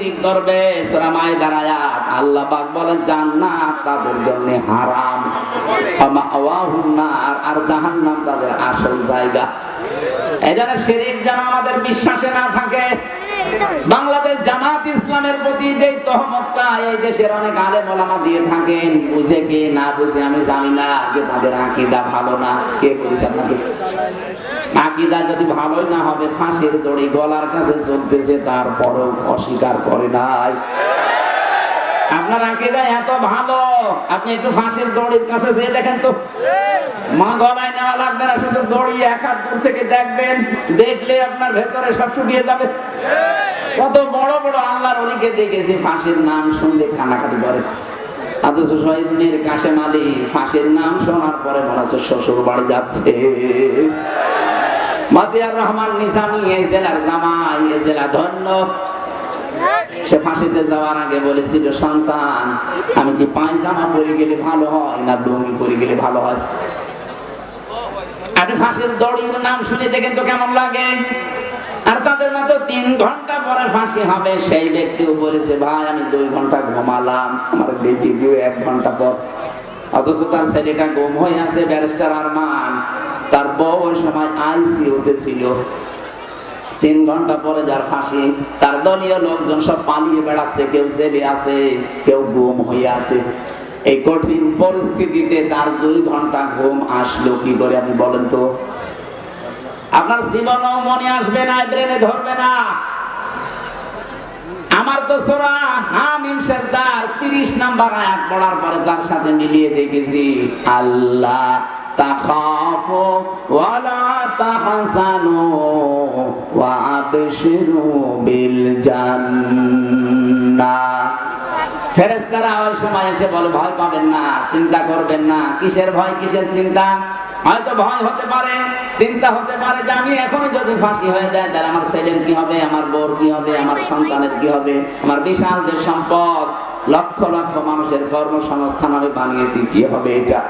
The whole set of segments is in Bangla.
শিরক করবে, সূরা মাইদার আয়াত, আল্লাহ পাক বলেন জান্নাত তাদের জন্য হারাম, মাওয়াহুন নার, আর জাহান্নাম তাদের আসল জায়গা। এজন্য শিরক যেন আমাদের বিশ্বাসে না থাকে। বাংলাদেশ জামাত ইসলামের প্রতি যে তহমতটা এই দেশের অনেক আলেম ওলামা দিয়ে থাকেন, বুঝে কি না বুঝে আমি জানি না, যে তাদের আকীদা ভালো না। কে বলেছে আপনাকে? আকীদা যদি ভালোই না হবে, ফাঁসির দড়ি গলার কাছে চলতেছে, তারপরেও অস্বীকার করে নাই। আপনার আকীদা এত ভালো, আপনি একটু ফাঁসির দড়ির কাছে যেয়ে দেখেন তো, মা গলায় নেওয়া লাগবে না, শুধু দড়ি এক হাত দূর থেকে দেখবেন, দেখলে আপনার ভেতরে সব শুকিয়ে যাবে। কত বড় বড় আল্লাহর ওলিকে দেখেছি ফাঁসির নাম শুনলে কান্নাকাটি করে, অথচ শহীদ মীর কাশেম আলী ফাঁসির নাম শোনার পরে মনে হচ্ছে শ্বশুর বাড়ি যাচ্ছে। মতিয়ার রহমান নিজামী এই জেলার জামাই, এই জেলা ধন্য, সে ফাঁসিতে যাওয়ার আগে বলেছিল, সন্তান আমি কি পায়জামা পরে গেলে ভালো হয় না লুঙ্গি পরে গেলে ভালো হয়? আপনি ফাঁসির দড়ির নাম শুনে দেখেন তো কেমন লাগে। আর তাদের মাত্র 3 ঘন্টা পরে ফাঁসি হবে, সেই ব্যক্তিও বলেছে ভাই আমি 2 ঘন্টা ঘুমালাম, আমার বেটি দিও 1 ঘন্টা পর। অথচ তার ছেলেটা গুম হয়ে আছে, ব্যারিস্টার আরমান, তার বউ ওই সময় আইসিইউতে ছিল। 3 ঘন্টা পরে যার ফাঁসি, তার দলীয় লোকজন সব পালিয়ে বেড়াচ্ছে, কেউ জেলে আছে, কেউ গুম হয়ে আছে। এই কঠিন পরিস্থিতিতে তার 2 ঘন্টা ঘুম আসলো কি করে আপনি বলেন তো? আপনার জীবনেও মনে আসবে না, ব্রেনে ধরবে না। আমার তো সূরা হামিম সেজদার 30 নাম্বার আয়াত পড়ার পরে তার সাথে মিলিয়ে দেখেছি, আল্লাহ তাখাফু ওয়ালা তাহসানু ওয়া আবশিরু বিল জান্নাহ। ফেরেশতারা ওই সময় এসে বলে ভয় পাবেন না, চিন্তা করবেন না। কিসের ভয়, কিসের চিন্তা? হয়তো ভয় হতে পারে, চিন্তা হতে পারে যে আমি এখন যদি ফাঁসি হয়ে যায় তাহলে আমার ছেলের কি হবে, আমার বউর কি হবে, আমার সন্তানের কি হবে, আমার বিশাল যে সম্পদ, লক্ষ লক্ষ মানুষের কর্মসংস্থান আমি বানিয়েছি, কি হবে এটা?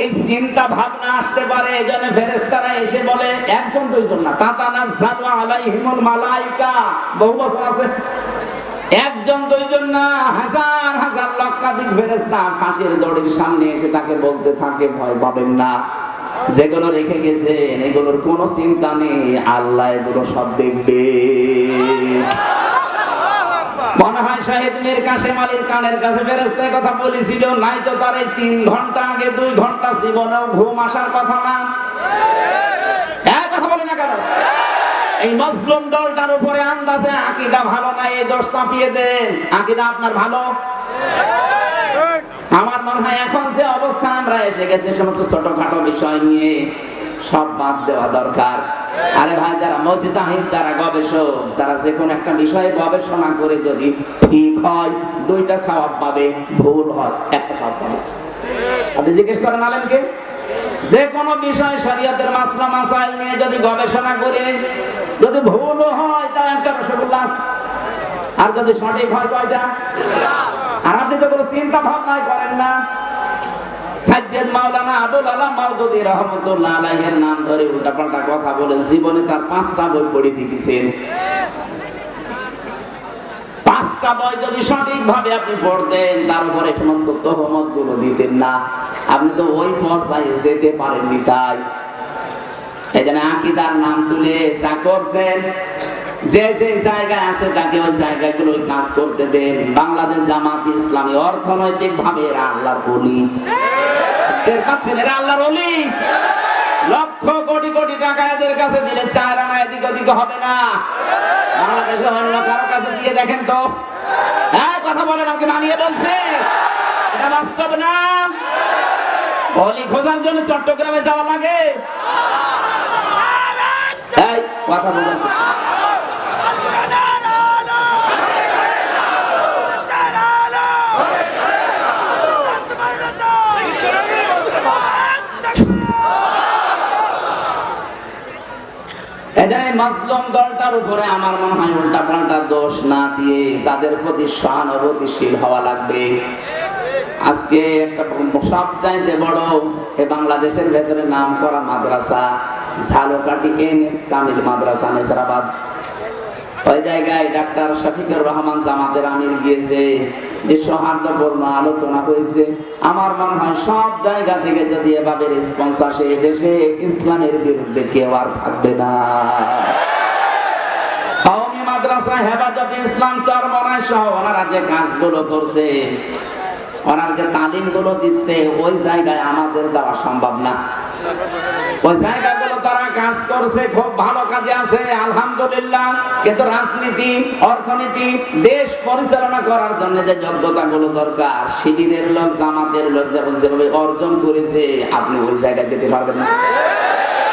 এই চিন্তা ভাবনা আসতে পারে। এজন্য ফেরেশতারা এসে বলে, একজন দুইজন না, তাতানাজ্জালু আলাইহিমুল মালায়েকা, বহু বছর আছে, একজন দুইজন না, হাজার হাজার লক্ষাধিক ফেরেশতা ফাঁসির দড়ির সামনে এসে তাকে বলতে থাকে ভয় পাবেন না, যেগুলো রেখে গেছেন এগুলোর কোনো চিন্তা নেই, আল্লাহ এগুলো সব দেখবে। মনে হয় শহীদ মীর কাশেম আলীর কানের কাছে ফেরেশতার কথা বলেছিল, নাই তো তার এই 3 ঘন্টা আগে 2 ঘন্টা জীবনেও ঘুম আসার কথা না। কথা বলে না কেন? এই মুসলিম দলটার উপরে আন্দাজে আকীদা ভালো না, এই দোষ চাপিয়ে দেন। আকীদা আপনার ভালো। আমার মনে হয় এখন যে অবস্থা আমরা এসে গেছে, সমস্ত ছোটখাটো বিষয় নিয়ে সব বাদ দেওয়া দরকার। আরে ভাই, যারা মুজতাহিদ, যারা গবেষক, তারা যে কোনো একটা বিষয়ে গবেষণা করে যদি ঠিক হয় 2টা সওয়াব পাবে, ভুল হয় 1টা সওয়াব পাবে। আপনি জিজ্ঞেস করেন আলেমকে, যে কোনো বিষয় শরীয়তের মাসলা মাসাইল নিয়ে যদি গবেষণা করে যদি ভুলও হয় তাও 1টা রসগোল্লা আছে, আর যদি সঠিক হয় কয়টা? আর আপনি তো কোনো চিন্তা ভাবনাই করেন না। সাইয়্যিদ মাওলানা আবুল আলাম মাওদুদী রাহমাতুল্লাহ আলাইহির নাম ধরে উল্টাপাল্টা কথা বলেন, জীবনে তার 5টা বই পড়ে দিয়েছেন। 5টা বই যদি সঠিকভাবে আপনি পড়তেন, তার উপরে সমস্ত তহমতগুলো দিতেন না। আপনি তো ওই পর্যায়ে যেতে পারেননি। তাই এজন্য আকীদার নাম তুলে যা করছেন, যে যে জায়গায় আছে তাকে ওই জায়গাগুলো কাজ করতে দেন। বাংলাদেশ জামাত ইসলামী অর্থনৈতিক ভাবে আল্লাহর ওলি, এর কাছে এরা আল্লাহর ওলি। লক্ষ কোটি কোটি টাকা এদের কাছে দিলে 4 আনা এদিক ওদিক হবে না। বাংলাদেশে অন্য কারো কাছে দিয়ে দেখেন তো। হ্যাঁ, কথা বলেন, আমাকে মানিয়ে বলছে, এটা বাস্তব না। ওলি খোঁজার জন্য চট্টগ্রামে যাওয়া লাগে। এই কথা বলেন, এটাই মাসলুম দলটার উপরে আমার মনে হয় উল্টা পাল্টা দোষ না দিয়ে তাদের প্রতি সহানুভূতিশীল হওয়া লাগবে। আজকে একটা সব চাইতে বড় বাংলাদেশের ভেতরে নাম করা মাদ্রাসা ঝালকাঠি NS কামিল মাদ্রাসা নেসরাবাদ। ওই জায়গায় ডাক্তার শফিকুর রহমান জামাতের আমির গিয়েছে, যে সৌহার্দ্যপূর্ণ আলোচনা হয়েছে। আমার মনে হয় সব জায়গা থেকে যদি এভাবে রেসপন্স আসে, দেশে ইসলামের বিরুদ্ধে কেউ আর থাকবে না। কওমি মাদ্রাসা হেফাজতে ইসলাম চরমনাই সহ ওনারা যে কাজগুলো করছে, ওনার যে তালিম গুলো দিচ্ছে, ওই জায়গায় আমাদের যাওয়া সম্ভব না। ওই জায়গাগুলো তারা কাজ করছে, খুব ভালো কাজে আছে, আলহামদুলিল্লাহ। কিন্তু রাজনীতি, অর্থনীতি, দেশ পরিচালনা করার জন্য যে যোগ্যতা গুলো দরকার, শিবিরের লোক, জামাতের লোক যেমন যেভাবে অর্জন করেছে, আপনি ওই জায়গায় যেতে পারবেন না।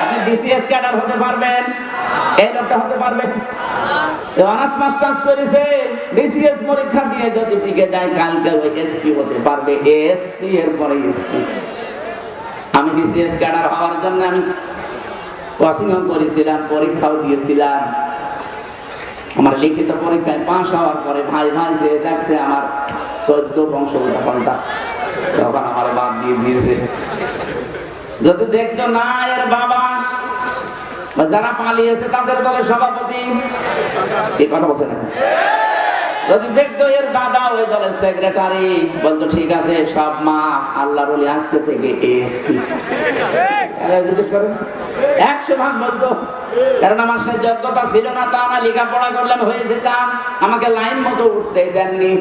আপনি বিসিএস ক্যাডার হতে পারবেন, এই লোকটা হতে পারবেন। অনার্স মাস্টার্স করেছে, বিসিএস পরীক্ষা দিয়ে যদি টিকে যায়, কালকে ওই এসপি হতে পারবে, এসপি এর পরে এসপি। আমি বিসিএস ক্যাডার হওয়ার জন্য আমি কোচিংও করেছিলাম, পরীক্ষাও দিয়েছিলাম। আমার লিখিত পরীক্ষায় পাস হওয়ার পরে ভাই যে দেখছে আমার 14 বংশ উল্টা, তখন আমার বাদ দিয়ে দিয়েছে। যদি দেখতো না এর বাবা, যারা পালিয়েছে তাদের দলের সভাপতি, এই কথা বলছে না, যদি দেখতো এর দাদা ওই দলের সেক্রেটারি, বলতো ঠিক আছে সব মা আল্লাহর ওলি, আজকে থেকে এসপি। 100% বলতো, কারণ আমার সে যোগ্যতা ছিল না, তা না লেখাপড়া করলাম হয়ে যেতাম, আমাকে লাইন মতো উঠতে দেননি।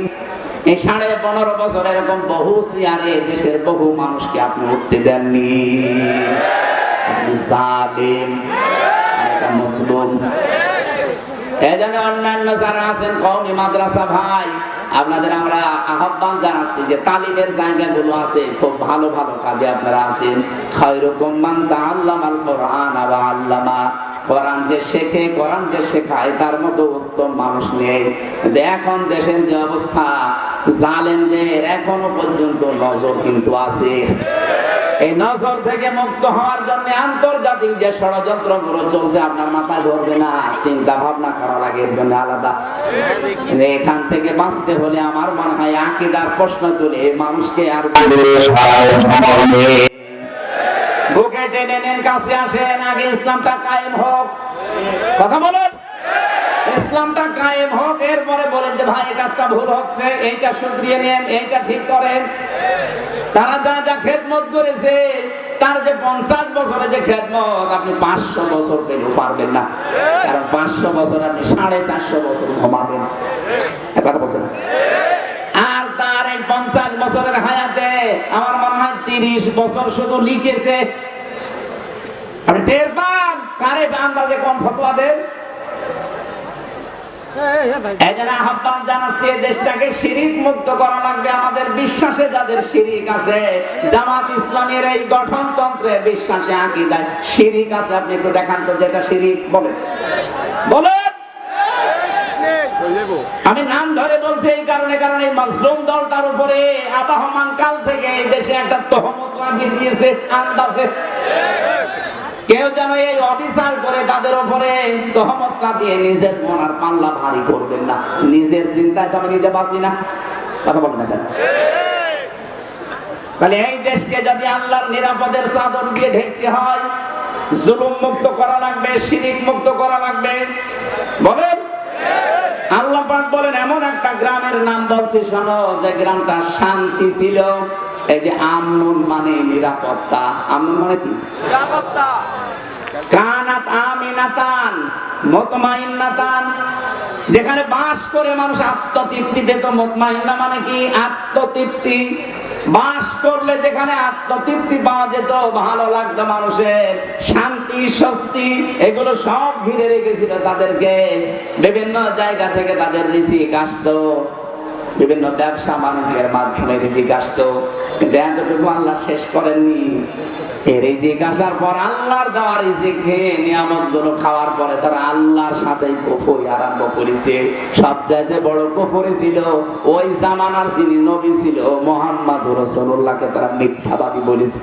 এই 15.5 বছর এরকম বহু চেয়ারে দেশের বহু মানুষকে আপনি উঠতে দেননি। আপনি জালেম, একটা মুসলিম। এজন্য অন্যান্য যারা আছেন কওমি মাদ্রাসা ভাই, আপনাদের আমরা আহ্বান জানাচ্ছি যে তালিমের জায়গাগুলো আছে, খুব ভালো ভালো কাজে আপনারা আছেন। খায়রুকুম মান তাআল্লামাল কুরআন ওয়া আল্লামা, কোরআন যে শেখে, কোরআন যে শেখায়, তার মতো উত্তম মানুষ নেই। কিন্তু এখন দেশের যে অবস্থা, জালেমদের এখনো পর্যন্ত নজর কিন্তু আছে। এই নজর থেকে মুক্ত হওয়ার জন্য আন্তর্জাতিক যে ষড়যন্ত্রগুলো চলছে, আপনার মাথায় ধরবে না, চিন্তা ভাবনা করা লাগে এর জন্য আলাদা। এখান থেকে বাঁচতে হলে আমার মনে হয় আকীদার প্রশ্ন তুলে মানুষকে আর বুকে টেনে নেন, কাছে আসেন, আগে ইসলামটা কায়েম হোক। কথা বলেন, ইসলামটা কায়েম হোক, এরপরে বলেন যে ভাই এই কাজটা ভুল হচ্ছে, এইটা শুধরিয়ে নেন, এইটা ঠিক করেন। তারা যা যা খেদমত করেছে, তার যে 50 বছরে যে খেদমত, আপনি 500 বছর পেলেও পারবেন না। কারণ 500 বছর আপনি 450 বছর ঘুমাবেন। কথা বলছেন। আর তার এই 50 বছরের হায়াতে আমার মনে হয় 30 বছর শুধু লিখেছে। আপনি টের পান কারে আন্দাজে কোন ফতোয়া দেন। আহ্বান জানাচ্ছি, দেশটাকে শিরিক মুক্ত করা লাগবে। আমাদের বিশ্বাসে যাদের শিরিক আছে, জামাত ইসলামের এই গঠনতন্ত্রে বিশ্বাসে আকীদায় শিরিক আছে, আপনি একটু দেখান তো যেটা শিরিক। বলেন বলেন। আমি নাম ধরে বলছি এই কারণে, কারণ এই মাজলুম দলটার উপরে আবহমান কাল থেকে এই দেশে একটা তহমত লাগিয়ে দিয়েছে আন্দাজে। কেউ যেন এই অবিচার করে তাদের উপরে তহমত দিয়ে নিজের মন আর পাল্লা ভারী করবেন না। নিজের চিন্তায় তো আমি নিজে বাঁচি না। কথা বলেন না কেন? তাহলে এই দেশকে যদি আল্লাহর নিরাপদের চাদর দিয়ে ঢেকতে হয়, জুলুম মুক্ত করা লাগবে, শিরিক মুক্ত করা লাগবে। বলেন। আল্লাহ পাক বলেন, এমন একটা গ্রামের নাম বলছি শোনো, যে গ্রামটা শান্তি ছিল। এই যে আমনুন মানে নিরাপত্তা, আমনুন মানে কি? নিরাপত্তা। কানাত আমিনাতান মুতমাইন্নাতান, যেখানে বাস করে মানুষ আত্মতৃপ্তি পেত। মুতমাইন্না মানে কি? আত্মতৃপ্তি। বাস করলে যেখানে আত্মতৃপ্তি পাওয়া যেত, ভালো লাগতো মানুষের, শান্তি স্বস্তি, এগুলো সব ঘিরে রেখেছিল তাদেরকে। বিভিন্ন জায়গা থেকে তাদের রিজিক আসতো, বিভিন্ন ব্যবসা বাণিজ্যের মাধ্যমে রিজিক আসতো। কিন্তু এতটুকু আল্লাহ শেষ করেননি। এই রিজিক আসার পর, আল্লাহর দেওয়া রিজিক খেয়ে নিয়ামত গুলো খাওয়ার পরে তারা আল্লাহর সাথে কুফরি আরম্ভ করেছে। সবচাইতে বড় কুফরি ছিল ওই জামানার যিনি নবী ছিল মুহাম্মদুর রাসূলুল্লাহকে তারা মিথ্যাবাদী বলেছে,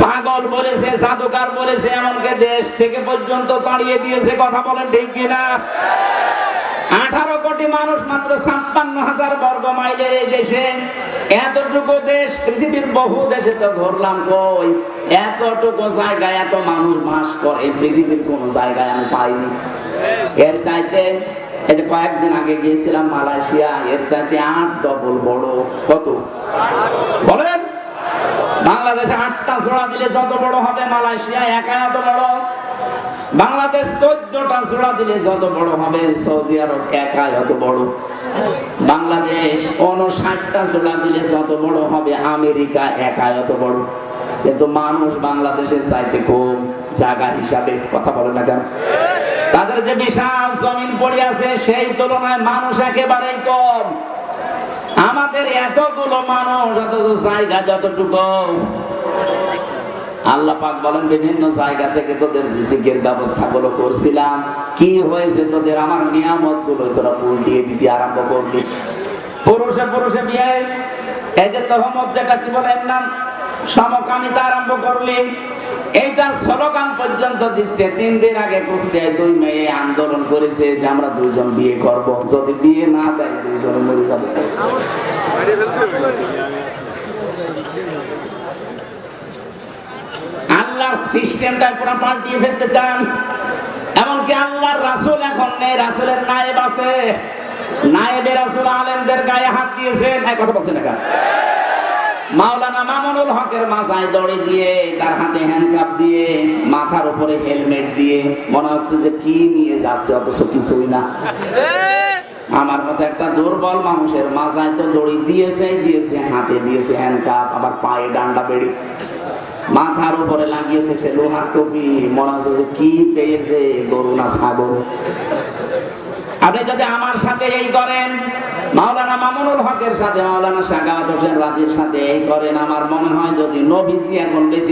পাগল বলেছে, জাদুকর বলেছে, এমনকি দেশ থেকে পর্যন্ত তাড়িয়ে দিয়েছে। কথা বলেন ঠিক কিনা? 18 কোটি মানুষ মাত্র 56,000 বর্গ মাইলের এই দেশে। এতটুকু দেশ, পৃথিবীর বহু দেশে তো ঘুরলাম, কই এতটুকু জায়গায় এত মানুষ বাস করে পৃথিবীর কোন জায়গায় আমি পাইনি। এর চাইতে এই যে কয়েকদিন আগে গিয়েছিলাম মালয়েশিয়া, এর চাইতে 8 ডবল বড়। কত বলেন? বাংলাদেশে 8টা জোড়া দিলে যত বড় হবে, মালয়েশিয়া একা এত বড়। বাংলাদেশ 14টা জোড়া দিলে যত বড় হবে, সৌদি আরব একা এত বড়। বাংলাদেশ 59টা জোড়া দিলে যত বড় হবে, আমেরিকা একা এত বড়। কিন্তু মানুষ বাংলাদেশের চাইতে কম জায়গা হিসাবে। কথা বলে না কেন? তাদের যে বিশাল জমিন পড়ে আছে, সেই তুলনায় মানুষ একেবারেই কম। আমাদের এতগুলো মানুষ, অথচ জায়গা যতটুকু। আল্লাহ পাক বলেন, বিভিন্ন জায়গা থেকে তোদের রিজিকের ব্যবস্থা গুলো করছিলাম, কি হয়েছে তোদের? আমার নিয়ামত গুলো তোরা উল্টিয়ে দিতে আরম্ভ করলি। পুরুষে পুরুষে বিয়ে, এই যে তহমত, যেটা কি বলেন না, সমকামিতা আরম্ভ করলি। এইটা স্লোগান পর্যন্ত দিচ্ছে। 3 দিন আগে কুষ্টিয়ায় 2 মেয়ে আন্দোলন করেছে যে আমরা 2জন বিয়ে করব, যদি বিয়ে না দেয় 2জনে মরে যাবে। আল্লাহর সিস্টেমটা পুরো পাল্টিয়ে ফেলতে চান। এমনকি আল্লাহর রাসূল এখন নেই, রাসূলের নায়েব আছে। নায়েবে রাসূল আলেমদের গায়ে হাত দিয়েছেন। কথা বলছেন না? মাওলানা মামুনুল হকের মাথায় দড়ি দিয়ে, তার হাতে হ্যান্ডকাপ দিয়ে, মাথার উপরে হেলমেট দিয়ে, মনে হচ্ছে যে কি নিয়ে যাচ্ছে, অথচ কিছুই না। আমার মতো একটা দুর্বল মানুষের মাথায় তো দড়ি দিয়েছে, হাতে দিয়েছে হ্যান্ডকাপ, আবার পায়ে ডান্ডা বেড়ি, মাথার উপরে লাগিয়েছে সে লোহার টুপি। মনে হচ্ছে যে কি পেয়েছে, গরু না ছাগল। আপনি যদি আমার সাথে এই করেন, মাওলানা মামুনুল হকের সাথে, মাওলানা সাখাওয়াত হোসেন রাজির সাথে এই করেন, আমার মনে হয় যদি নবীজি এখন বেঁচে